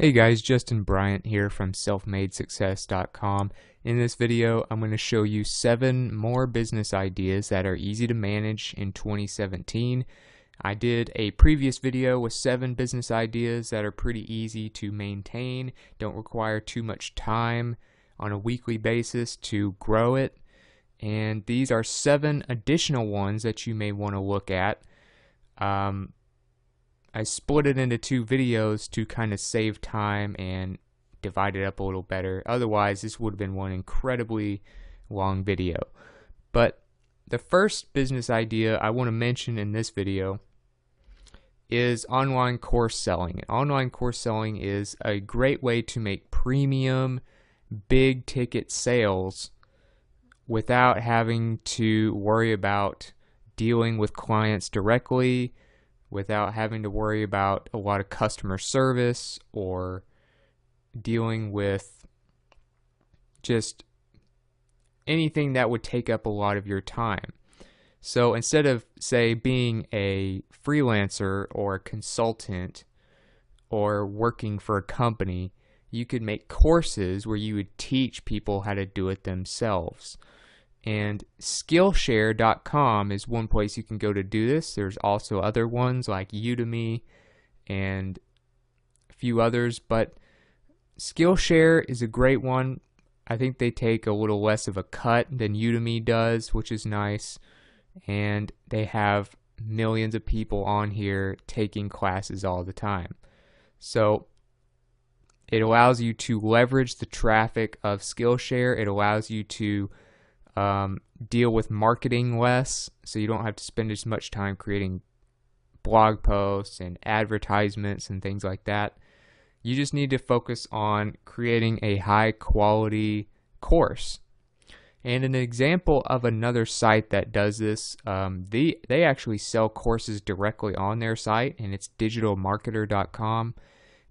Hey guys, Justin Bryant here from selfmadesuccess.com. In this video, I'm going to show you 7 more business ideas that are easy to manage in 2017. I did a previous video with 7 business ideas that are pretty easy to maintain, don't require too much time on a weekly basis to grow it. And these are 7 additional ones that you may want to look at. I split it into 2 videos to kind of save time and divide it up a little better. Otherwise, this would have been one incredibly long video. But the first business idea I want to mention in this video is online course selling. Online course selling is a great way to make premium, big ticket sales without having to worry about dealing with clients directly, without having to worry about a lot of customer service or dealing with just anything that would take up a lot of your time. So instead of, say, being a freelancer or a consultant or working for a company, you could make courses where you would teach people how to do it themselves. And Skillshare.com is one place you can go to do this. There's also other ones like Udemy and a few others, but Skillshare is a great one. I think they take a little less of a cut than Udemy does, which is nice. And they have millions of people on here taking classes all the time. So it allows you to leverage the traffic of Skillshare. It allows you to deal with marketing less, so you don't have to spend as much time creating blog posts and advertisements and things like that. You just need to focus on creating a high quality course. And an example of another site that does this, they actually sell courses directly on their site, and it's digitalmarketer.com.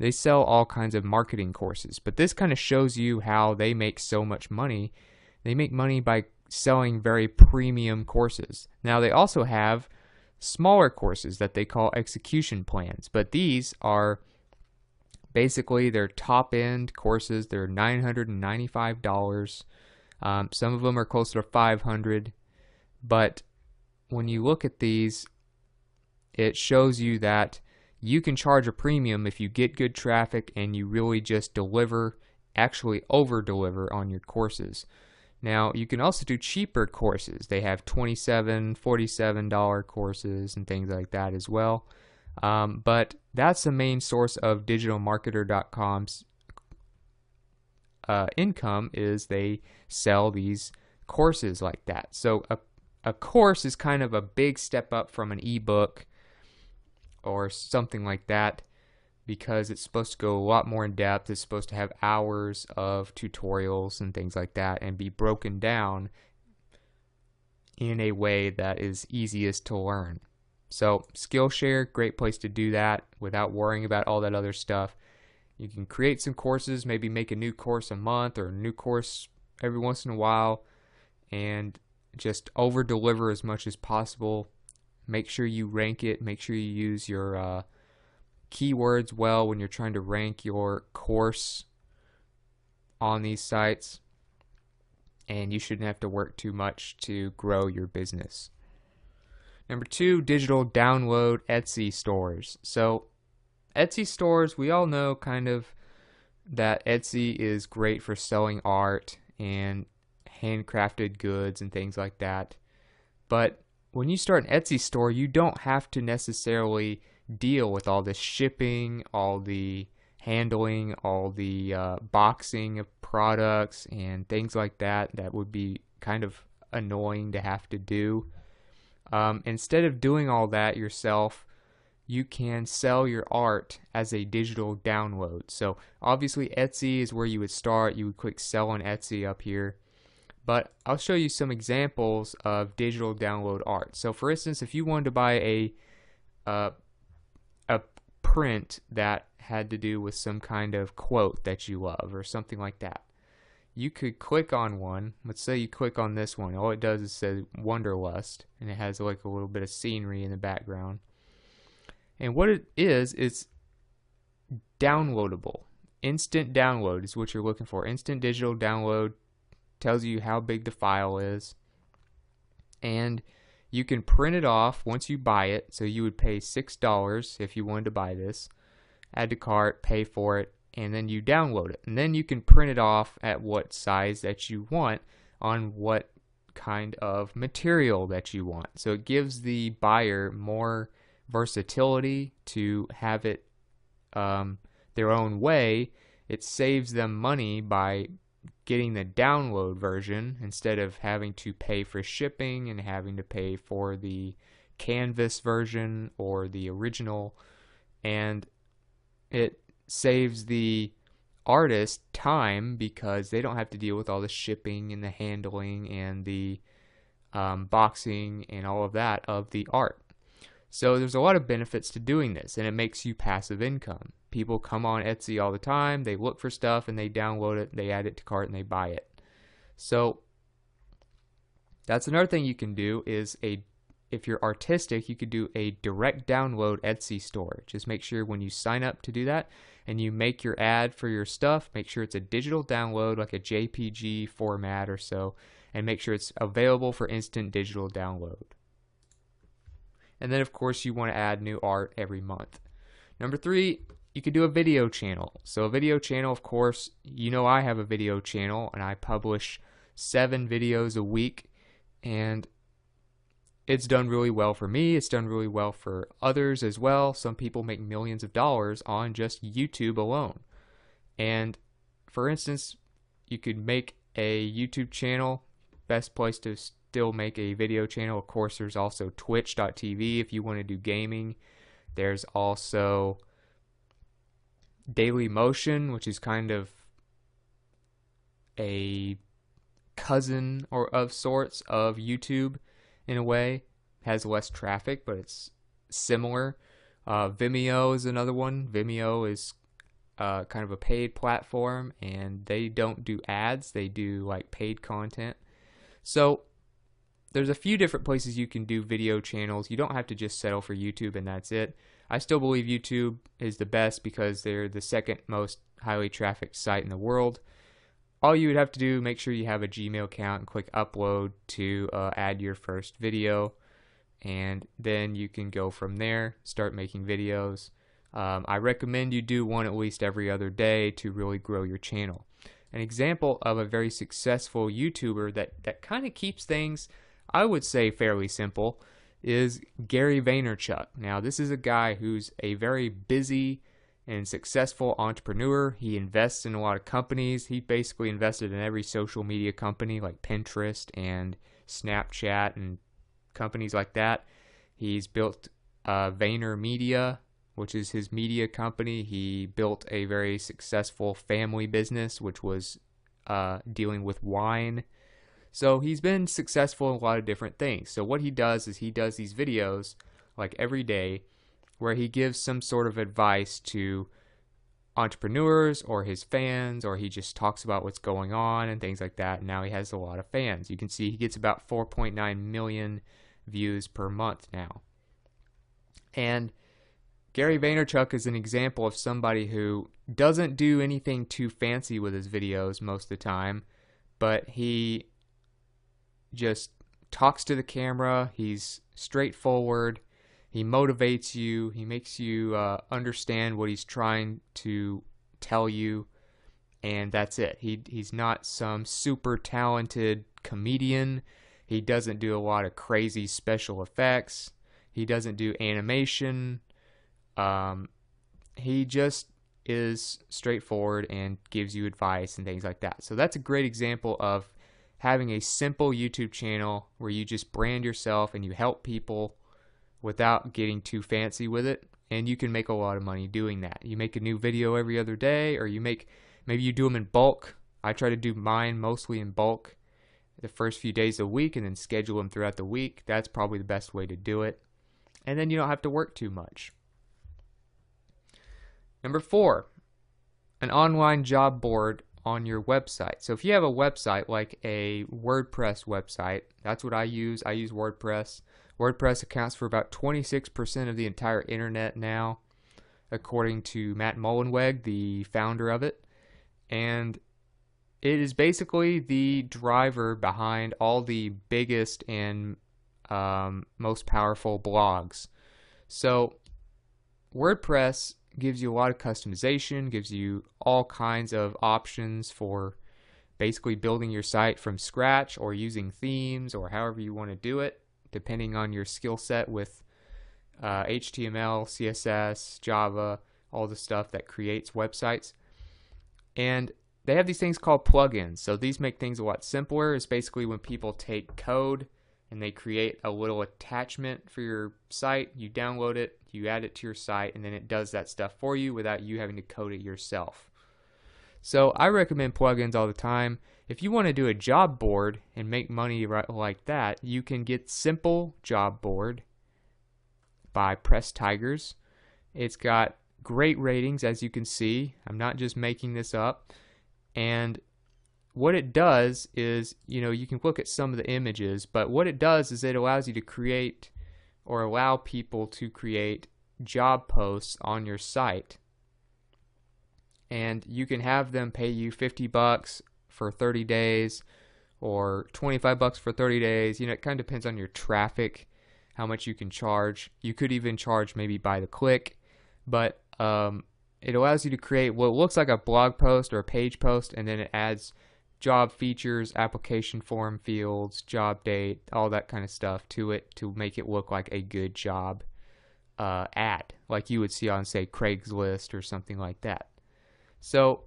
They sell all kinds of marketing courses, but this kind of shows you how they make so much money. They make money by selling very premium courses. Now, they also have smaller courses that they call execution plans, but these are basically their top-end courses. They're $995. Some of them are closer to $500, but when you look at these, it shows you that you can charge a premium if you get good traffic and you really just deliver, actually over-deliver on your courses. Now, you can also do cheaper courses. They have $27, $47 courses and things like that as well. But that's the main source of digitalmarketer.com's income, is they sell these courses like that. So a course is kind of a big step up from an ebook or something like that, because it's supposed to go a lot more in depth. It's supposed to have hours of tutorials and things like that and be broken down in a way that is easiest to learn. So Skillshare, great place to do that without worrying about all that other stuff. You can create some courses, maybe make a new course a month or a new course every once in a while, and just over deliver as much as possible. Make sure you rank it. Make sure you use your keywords well when you're trying to rank your course on these sites, and you shouldn't have to work too much to grow your business. Number 2, digital download Etsy stores. So Etsy stores, we all know kind of that Etsy is great for selling art and handcrafted goods and things like that. But when you start an Etsy store, you don't have to necessarily deal with all the shipping, all the handling, all the boxing of products and things like that. That would be kind of annoying to have to do. Instead of doing all that yourself, you can sell your art as a digital download. So obviously Etsy is where you would start. You would click sell on Etsy up here. But I'll show you some examples of digital download art. So for instance, if you wanted to buy a print that had to do with some kind of quote that you love or something like that, you could click on one. Let's say you click on this one. All it does is say Wanderlust, and it has like a little bit of scenery in the background. And what it is, it's downloadable. instant download is what you're looking for. Instant digital download tells you how big the file is, and you can print it off once you buy it. So you would pay $6 if you wanted to buy this, add to cart, pay for it, and then you download it. And then you can print it off at what size that you want on what kind of material that you want. So it gives the buyer more versatility to have it their own way. It saves them money by getting the download version instead of having to pay for shipping and having to pay for the canvas version or the original. And it saves the artist time because they don't have to deal with all the shipping and the handling and the boxing and all of that of the art. So there's a lot of benefits to doing this, and it makes you passive income. People come on Etsy all the time, they look for stuff and they download it, they add it to cart and they buy it. So that's another thing you can do is if you're artistic, you could do a direct download Etsy store. Just make sure when you sign up to do that and you make your ad for your stuff, make sure it's a digital download like a JPG format or so, and make sure it's available for instant digital download. And then of course you want to add new art every month. Number 3, you could do a video channel. So a video channel, of course, you know I have a video channel and I publish 7 videos a week, and it's done really well for me. It's done really well for others as well. Some people make millions of dollars on just YouTube alone. And for instance, you could make a YouTube channel. Best place to still make a video channel, of course, there's also twitch.tv if you want to do gaming. There's also Dailymotion, which is kind of a cousin or of sorts of YouTube in a way. Has less traffic, but it's similar. Vimeo is another one. Vimeo is kind of a paid platform, and they don't do ads. They do like paid content. So there's a few different places you can do video channels. You don't have to just settle for YouTube and that's it. I still believe YouTube is the best because they're the second most highly trafficked site in the world. All you would have to do, make sure you have a Gmail account and click upload to add your first video, and then you can go from there, start making videos. I recommend you do one at least every other day to really grow your channel. An example of a very successful YouTuber that kind of keeps things, I would say, fairly simple is Gary Vaynerchuk. Now, this is a guy who's a very busy and successful entrepreneur. He invests in a lot of companies. He basically invested in every social media company like Pinterest and Snapchat and companies like that. He's built VaynerMedia, which is his media company. He built a very successful family business, which was dealing with wine. So he's been successful in a lot of different things. So what he does is he does these videos like every day where he gives some sort of advice to entrepreneurs or his fans, or he just talks about what's going on and things like that. And now he has a lot of fans. You can see he gets about 4.9 million views per month now. And Gary Vaynerchuk is an example of somebody who doesn't do anything too fancy with his videos most of the time, but he just talks to the camera. He's straightforward. He motivates you. He makes you understand what he's trying to tell you, and that's it. He's not some super talented comedian. He doesn't do a lot of crazy special effects. He doesn't do animation. He just is straightforward and gives you advice and things like that. So that's a great example of having a simple YouTube channel where you just brand yourself and you help people without getting too fancy with it, and you can make a lot of money doing that. You make a new video every other day, or maybe you do them in bulk. I try to do mine mostly in bulk the first few days a week and then schedule them throughout the week. That's probably the best way to do it. And then you don't have to work too much. Number 4, an online job board on your website. So if you have a website like a WordPress website, that's what I use. I use WordPress. WordPress accounts for about 26% of the entire internet now. according to Matt Mullenweg, the founder of it. And it is basically the driver behind all the biggest and most powerful blogs. So WordPress gives you a lot of customization, gives you all kinds of options for basically building your site from scratch or using themes or however you want to do it, depending on your skill set with HTML, CSS, Java, all the stuff that creates websites. And they have these things called plugins. So these make things a lot simpler. It's basically when people take code and they create a little attachment for your site, you download it, you add it to your site, and then it does that stuff for you without you having to code it yourself. So I recommend plugins all the time. If you want to do a job board and make money like that, you can get Simple Job Board by Press Tigers. It's got great ratings, as you can see. I'm not just making this up. And what it does is, you can look at some of the images, but what it does is it allows you to create or allow people to create job posts on your site. And you can have them pay you $50 for 30 days or $25 for 30 days. It kind of depends on your traffic, how much you can charge. You could even charge maybe by the click, but it allows you to create what looks like a blog post or a page post, and then it adds job features, application form fields, job date, all that kind of stuff to it to make it look like a good job ad, like you would see on, say, Craigslist or something like that. So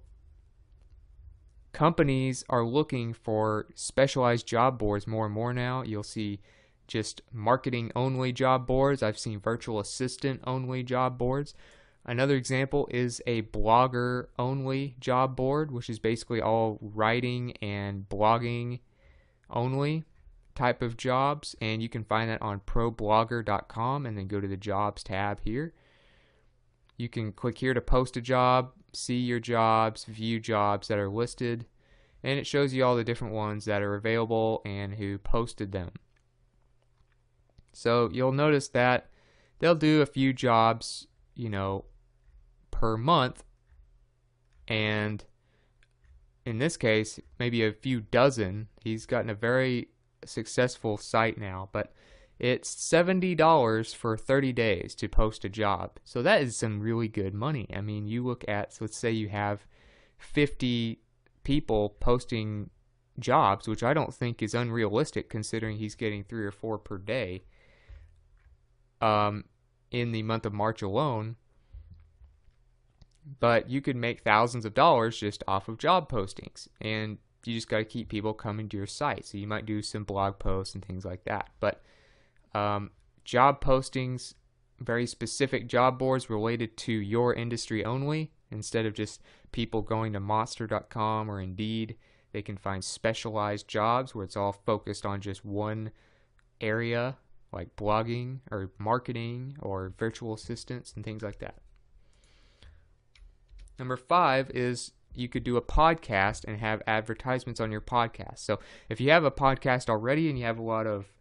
companies are looking for specialized job boards more and more now. You'll see just marketing only job boards. I've seen virtual assistant only job boards. Another example is a blogger only job board, which is basically all writing and blogging only type of jobs, and you can find that on ProBlogger.com and then go to the jobs tab here. You can click here to post a job, see your jobs, view jobs that are listed, and it shows you all the different ones that are available and who posted them. So you'll notice that they'll do a few jobs, per month, and in this case maybe a few dozen. He's gotten a very successful site now, but it's $70 for 30 days to post a job. So that is some really good money. I mean, you look at, so let's say you have 50 people posting jobs, which I don't think is unrealistic considering he's getting 3 or 4 per day in the month of March alone. But you could make thousands of dollars just off of job postings, and you just got to keep people coming to your site. So you might do some blog posts and things like that. But job postings, very specific job boards related to your industry only, instead of just people going to Monster.com or Indeed, they can find specialized jobs where it's all focused on just one area, like blogging or marketing or virtual assistants and things like that. Number 5 is you could do a podcast and have advertisements on your podcast. So if you have a podcast already and you have a lot of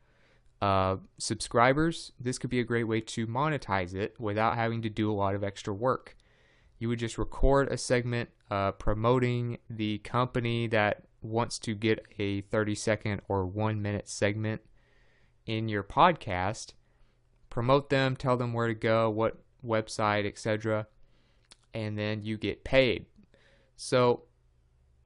subscribers, this could be a great way to monetize it without having to do a lot of extra work. You would just record a segment promoting the company that wants to get a 30-second or 1-minute segment in your podcast, promote them, tell them where to go, what website, etc., and then you get paid. So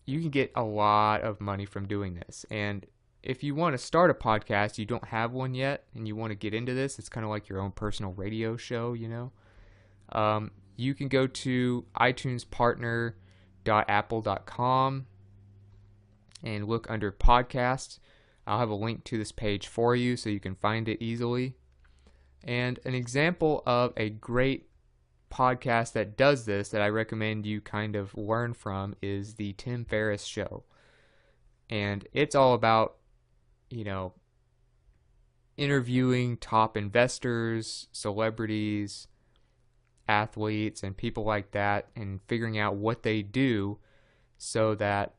you can get a lot of money from doing this. And if you want to start a podcast, you don't have one yet, and you want to get into this, it's kind of like your own personal radio show, you can go to itunespartner.apple.com and look under podcasts. I'll have a link to this page for you so you can find it easily. And an example of a great podcast that does this that I recommend you kind of learn from is the Tim Ferriss Show. And it's all about, interviewing top investors, celebrities, athletes, and people like that, and figuring out what they do so that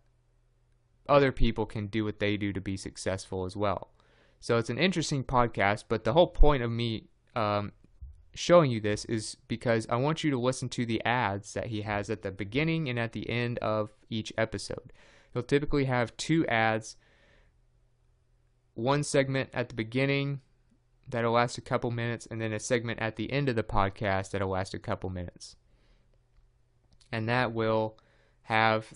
other people can do what they do to be successful as well. So it's an interesting podcast, but the whole point of me showing you this is because I want you to listen to the ads that he has at the beginning and at the end of each episode. He'll typically have 2 ads, one segment at the beginning that'll last a couple minutes, and then a segment at the end of the podcast that'll last a couple minutes. And that will have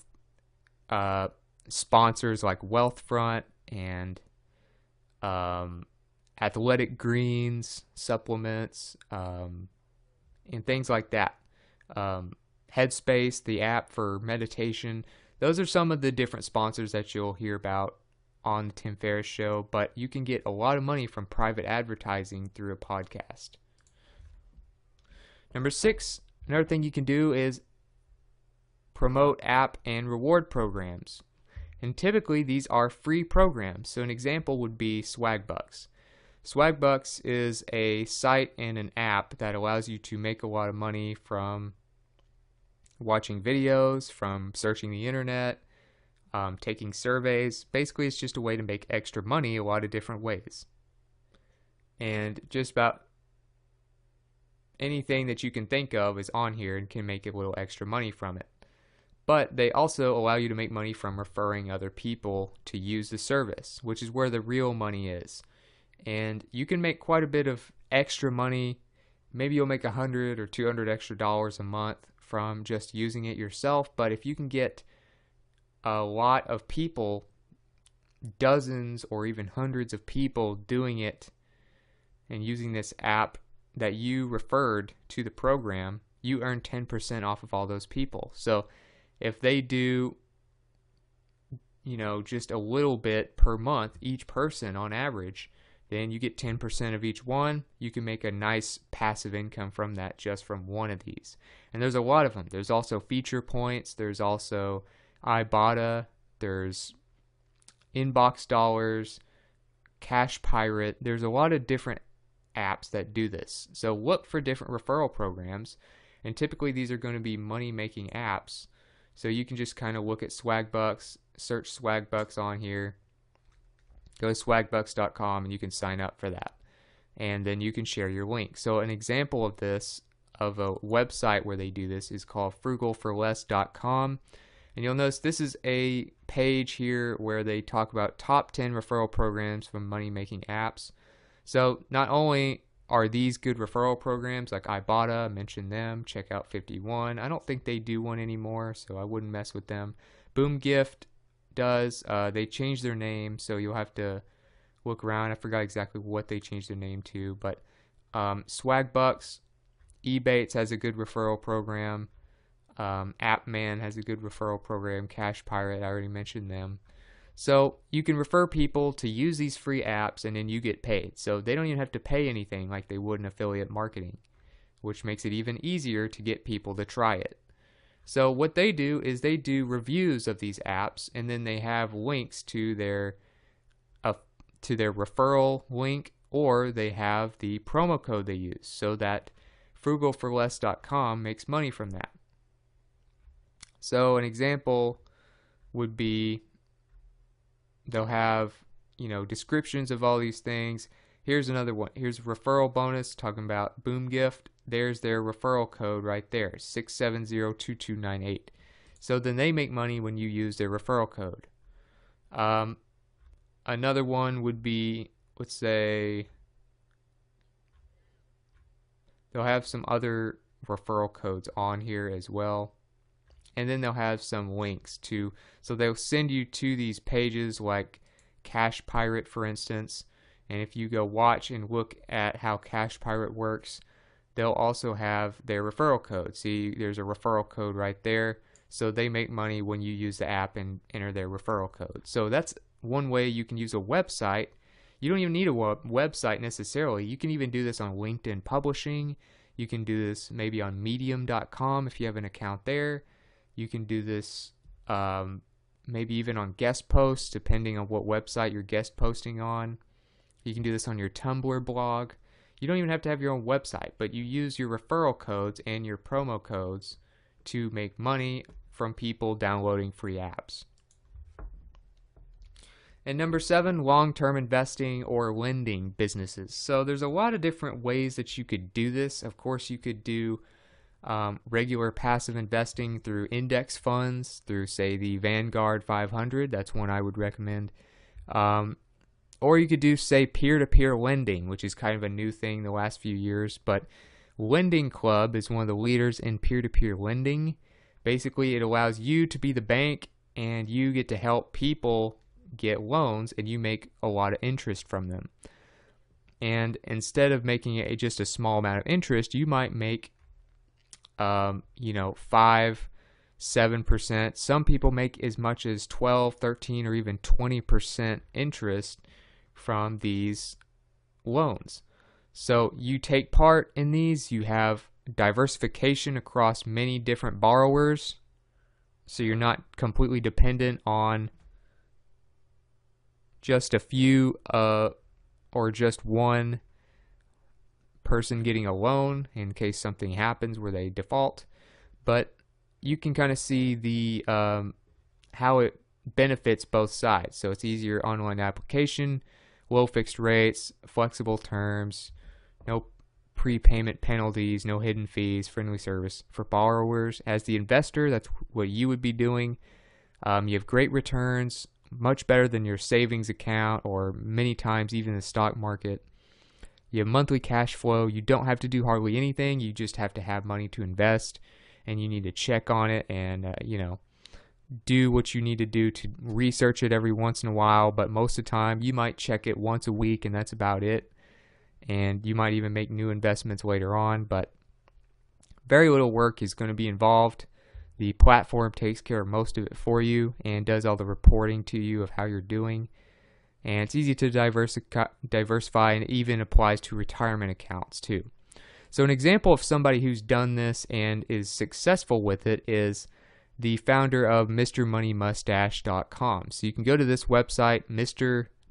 sponsors like Wealthfront and Athletic Greens supplements, and things like that. Headspace, the app for meditation. Those are some of the different sponsors that you'll hear about on the Tim Ferriss Show, but you can get a lot of money from private advertising through a podcast. Number 6, another thing you can do is promote app and reward programs. And typically these are free programs. So an example would be Swagbucks. Swagbucks is a site and an app that allows you to make a lot of money from watching videos, from searching the internet, taking surveys. Basically, it's just a way to make extra money a lot of different ways. And just about anything that you can think of is on here and can make a little extra money from it. But they also allow you to make money from referring other people to use the service, which is where the real money is. And you can make quite a bit of extra money. Maybe you'll make $100 or $200 extra dollars a month from just using it yourself. But if you can get a lot of people, dozens or even hundreds of people doing it and using this app that you referred to the program, you earn 10% off of all those people. So if they do, just a little bit per month, each person on average, then you get 10% of each one. You can make a nice passive income from that just from one of these. And there's a lot of them. There's also Feature Points. There's also Ibotta. There's Inbox Dollars, Cash Pirate. There's a lot of different apps that do this. So look for different referral programs. And typically these are going to be money-making apps. So you can just kind of look at Swagbucks, search Swagbucks on here. Go to swagbucks.com and you can sign up for that. And then you can share your link. So an example of this, of a website where they do this, is called frugalforless.com. And you'll notice this is a page here where they talk about top 10 referral programs from money-making apps. So not only are these good referral programs like Ibotta, I mentioned them, check out 51. I don't think they do one anymore, so I wouldn't mess with them. BoomGift does. They changed their name, so you'll have to look around. I forgot exactly what they changed their name to, but Swagbucks, Ebates has a good referral program. AppMan has a good referral program. Cash Pirate, I already mentioned them. So you can refer people to use these free apps and then you get paid. So they don't even have to pay anything like they would in affiliate marketing, which makes it even easier to get people to try it. So what they do is they do reviews of these apps, and then they have links to their referral link, or they have the promo code they use, so that frugalforless.com makes money from that. So an example would be they'll have, descriptions of all these things. Here's another one. Here's a referral bonus talking about BoomGift. There's their referral code right there, 6702298. So then they make money when you use their referral code. Another one would be, let's say, they'll have some other referral codes on here as well. And then they'll have some links to, so they'll send you to these pages like Cash Pirate, for instance. And if you go watch and look at how Cash Pirate works, they'll also have their referral code. See, there's a referral code right there. So they make money when you use the app and enter their referral code. So that's one way you can use a website. You don't even need a website necessarily. You can even do this on LinkedIn Publishing. You can do this maybe on medium.com if you have an account there. You can do this maybe even on guest posts, depending on what website you're guest posting on. You can do this on your Tumblr blog. You don't even have to have your own website, but you use your referral codes and your promo codes to make money from people downloading free apps. And number 7, long-term investing or lending businesses. So there's a lot of different ways that you could do this. Of course, you could do regular passive investing through index funds, through say the Vanguard 500. That's one I would recommend. Or you could do say peer-to-peer lending, which is kind of a new thing the last few years. But Lending Club is one of the leaders in peer-to-peer lending. Basically, it allows you to be the bank and you get to help people get loans, and you make a lot of interest from them. And instead of making it just a small amount of interest, you might make 5, 7%. Some people make as much as 12, 13, or even 20% interest from these loans. So you take part in these, you have diversification across many different borrowers, so you're not completely dependent on just a few or just one person getting a loan in case something happens where they default. But you can kind of see the how it benefits both sides. So it's easier online application, low fixed rates, flexible terms, no prepayment penalties, no hidden fees, friendly service for borrowers. As the investor, that's what you would be doing. You have great returns, much better than your savings account or many times even the stock market. You have monthly cash flow. You don't have to do hardly anything. You just have to have money to invest, and you need to check on it and do what you need to do to research it every once in a while. But most of the time, you might check it once a week, and that's about it. And you might even make new investments later on, but very little work is going to be involved. The platform takes care of most of it for you and does all the reporting to you of how you're doing. And it's easy to diversify, and it even applies to retirement accounts too. So an example of somebody who's done this and is successful with it is the founder of MrMoneyMustache.com. So you can go to this website,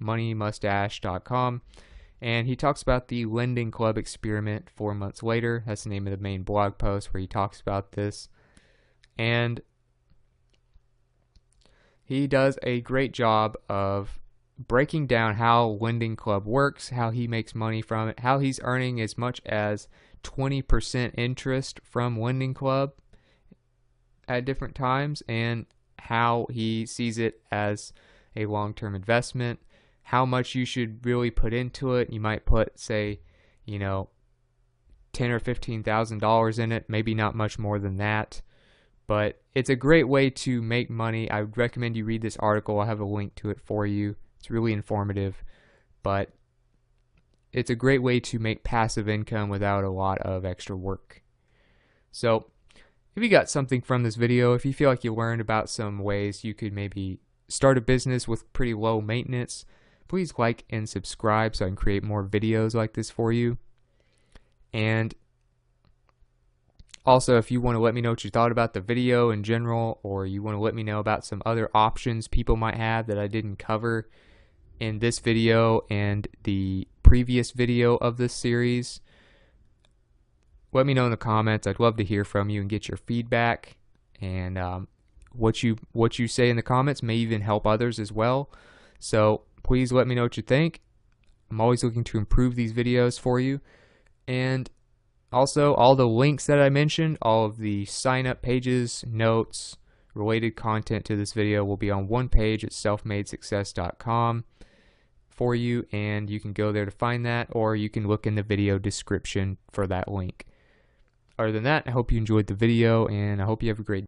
MrMoneyMustache.com, and he talks about the Lending Club experiment 4 months later. That's the name of the main blog post where he talks about this. And he does a great job of breaking down how Lending Club works, how he makes money from it, how he's earning as much as 20% interest from Lending Club at different times, and how he sees it as a long-term investment, how much you should really put into it. You might put, say, $10,000 or $15,000 in it, maybe not much more than that. But it's a great way to make money. I would recommend you read this article. I'll have a link to it for you. It's really informative, but it's a great way to make passive income without a lot of extra work. So if you got something from this video, if you feel like you learned about some ways you could maybe start a business with pretty low maintenance, please like and subscribe so I can create more videos like this for you. And also, if you want to let me know what you thought about the video in general, or you want to let me know about some other options people might have that I didn't cover in this video and the previous video of this series, let me know in the comments. I'd love to hear from you and get your feedback. And what you say in the comments may even help others as well. So please let me know what you think. I'm always looking to improve these videos for you. And also, all the links that I mentioned, all of the sign-up pages, notes, related content to this video will be on one page at selfmadesuccess.com for you, and you can go there to find that, or you can look in the video description for that link. Other than that, I hope you enjoyed the video, and I hope you have a great day.